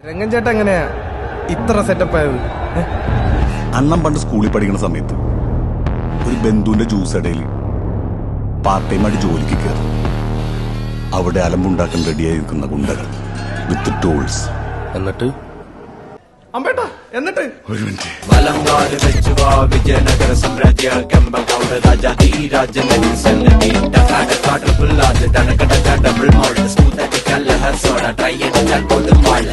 രംഗൻ ചേട്ടൻ എങ്ങനെയാ ഇത്ര സെറ്റപ്പ് ആയത്? അണ്ണം പണ്ട് സ്കൂളിൽ പഠിക്കുന്ന സമയത്ത് ഒരു ബന്ധുവിന്റെ ജ്യൂസ് ഇടയിൽ പാർട്ട് ടൈം ആയിട്ട് ജോലിക്ക് കയറി. അവിടെ അലമ്പുണ്ടാക്കാൻ റെഡിയായി നിൽക്കുന്ന ഗുണ്ടകൾ വിത്ത് ടൂൾസ്. എന്നിട്ട് അമ്പേട്ടാ എന്നിട്ട് ഒരു മിനിറ്റ്. മലങ്കാട് വെച്ച് വാ വിജയനഗര സാമ്രാജ്യ കമ്പകൗഡ രാജാതി രാജനടി സന്നടി കാട് പുല്ലാതെ ഡണകട ഡബിൾ മോൾഡ് സ്കൂതടി കല്ലഹ സോഡ ട്രൈ അടിച്ചാൽ കൊടുമാൾ